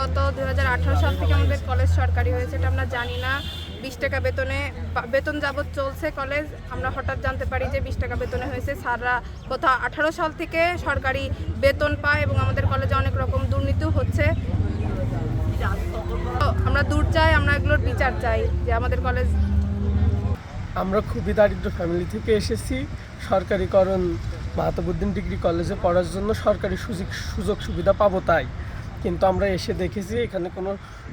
গত 2018 সাল থেকে আমাদের কলেজ সরকারি হয়েছে, এটা আমরা জানি না। 20 টাকা বেতন যাবৎ চলছে কলেজ। আমরা হঠাৎ জানতে পারি যে 20 টাকা বেতনে হয়েছে। স্যাররা গত 18 সাল থেকে সরকারি বেতন পায় এবং আমাদের কলেজে অনেক রকম দুর্নীতিও হচ্ছে। আমরা দূর চাই, আমরা এগুলোর বিচার চাই যে আমাদের কলেজ। আমরা খুবই দারিদ্র ফ্যামিলি থেকে এসেছি। সরকারিকরণ মাহতাবউদ্দিন ডিগ্রি কলেজে পড়ার জন্য সরকারি সুযোগ সুবিধা পাবো তাই, কিন্তু আমরা এসে দেখেছি এখানে কোনো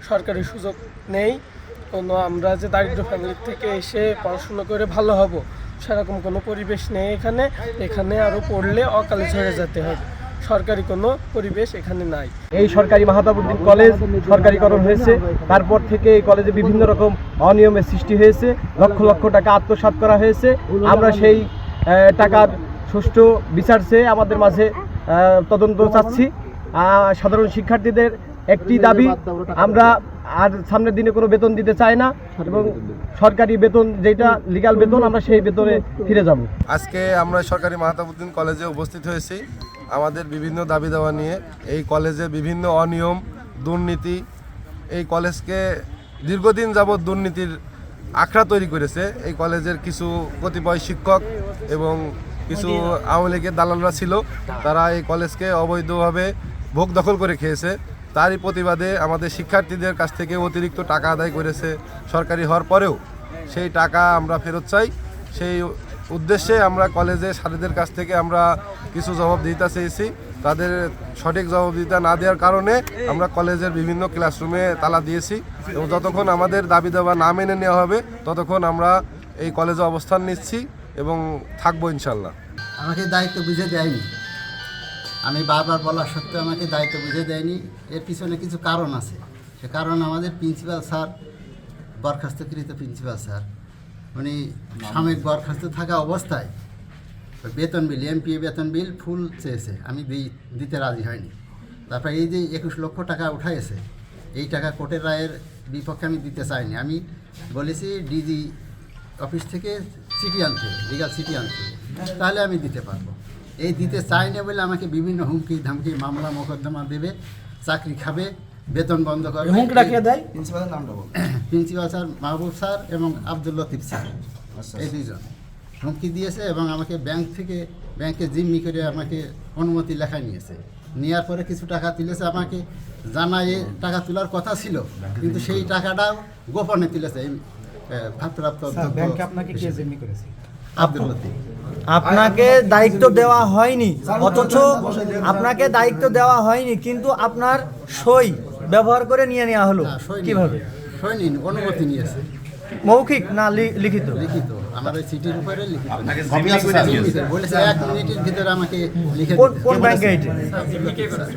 সরকারি সুযোগ নেই। আমরা যে দারিদ্র ফ্যামিলি থেকে এসে পড়াশুনো করে ভালো হব সেরকম কোনো পরিবেশ নেই এখানে আরও পড়লে অকালে ঝরে যেতে হবে। সরকারি কোনো পরিবেশ এখানে নাই। এই সরকারি মাহতাবউদ্দিন কলেজ সরকারিকরণ হয়েছে, তারপর থেকে এই কলেজে বিভিন্ন রকম অনিয়মের সৃষ্টি হয়েছে, লক্ষ লক্ষ টাকা আত্মসাৎ করা হয়েছে। আমরা সেই টাকার সুষ্ঠু বিচার চেয়ে আমাদের মাঝে তদন্ত চাচ্ছি। সাধারণ শিক্ষার্থীদের একটি দাবি, আমরা আর সামনের দিনে কোনো বেতন দিতে চাই না এবং সরকারি বেতন যেটা লিগ্যাল বেতন আমরা সেই বেতনে ফিরে যাব। আজকে আমরা সরকারি মাহতাবউদ্দিন কলেজে উপস্থিত হয়েছি আমাদের বিভিন্ন দাবি দেওয়া নিয়ে। এই কলেজে বিভিন্ন অনিয়ম, দুর্নীতি, এই কলেজকে দীর্ঘদিন যাবৎ দুর্নীতির আখড়া তৈরি করেছে। এই কলেজের কিছু কতিপয় শিক্ষক এবং কিছু আওয়ামী লীগের দালালরা ছিল, তারা এই কলেজকে অবৈধভাবে ভোগ দখল করে খেয়েছে। তারই প্রতিবাদে আমাদের শিক্ষার্থীদের কাছ থেকে অতিরিক্ত টাকা আদায় করেছে সরকারি হওয়ার পরেও। সেই টাকা আমরা ফেরত চাই। সেই উদ্দেশ্যে আমরা কলেজে স্যারদের কাছ থেকে আমরা কিছু জবাবদিহিতা চেয়েছি। তাদের সঠিক জবাবদিহিতা না দেওয়ার কারণে আমরা কলেজের বিভিন্ন ক্লাসরুমে তালা দিয়েছি এবং যতক্ষণ আমাদের দাবি দেওয়া না মেনে নেওয়া হবে ততক্ষণ আমরা এই কলেজে অবস্থান নিচ্ছি এবং থাকবো ইনশাল্লাহ। আমাকে দায়িত্ব বুঝে দেয়নি, আমি বারবার বলা সত্ত্বেও আমাকে দায়িত্ব বুঝে দেয়নি। এর পিছনে কিছু কারণ আছে। সে কারণ আমাদের প্রিন্সিপাল স্যার, বরখাস্তকৃত প্রিন্সিপাল স্যার, উনি সাময়িক বরখাস্ত থাকা অবস্থায় বেতন বিল, এমপিএ বেতন বিল ফুল চেয়েছে, আমি দিতে রাজি হয়নি। তারপর এই যে 21 লক্ষ টাকা উঠাইছে, এই টাকা কোর্টের রায়ের বিপক্ষে আমি দিতে চাইনি। আমি বলেছি ডিজি অফিস থেকে চিঠি আনতে, লিগাল চিঠি আনতে, তাহলে আমি দিতে পারবো। এই দিতে চাই না বলে আমাকে বিভিন্ন হুমকি ধামকি, মামলা মোকদ্দমা দেবে, চাকরি খাবে, বেতন বন্ধ করবে। হুমকিটা কে দেয়? প্রিন্সিপাল স্যার মাহবুব স্যার এবং আব্দুল লতিফ স্যার, এই দুইজন হুমকি দিয়েছে এবং আমাকে ব্যাংকে জিম্মি করে আমাকে অনুমতি লেখায় নিয়েছে। নেওয়ার পরে কিছু টাকা তুলেছে, আমাকে জানায় টাকা তোলার কথা ছিল, কিন্তু সেই টাকাটাও গোপনে তুলেছে। ভারপ্রাপ্ত আপনাকে কে জিম্মি করেছে? আব্দুল লতিফ। আপনাকে দায়িত্ব দেওয়া হয়নি, অথচ আপনাকে দায়িত্ব দেওয়া হয়নি, কিন্তু আপনার সই ব্যবহার করে নিয়ে নেওয়া হলো। কিভাবে? সই নিন, অনুমতি নিয়েছে। মৌখিক না লিখিত? লিখিত, আমার ওই চিঠির উপরে লিখিত। বলেছে 1 মিনিটের ভিতরে আমাকে লিখে কোন ব্যাংকে?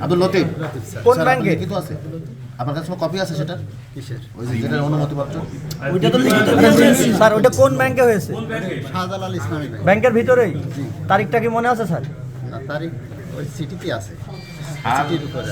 আব্দুল লতিফ কোন ব্যাংকে? লিখিত আছে আপনার কাছে? কপি আছে সেটা? কিসের? ওই যে যেটা অনুমতিপত্র, ওইটা তো লিখিত স্যার। ওইটা কোন ব্যাংকে হয়েছে? শাহজালাল ইসলামী ব্যাংক। ব্যাংকের ভিতরেই? তারিখটা কি মনে আছে স্যার? তারিখ ওই চিঠিতে আছে, চিঠির উপরে।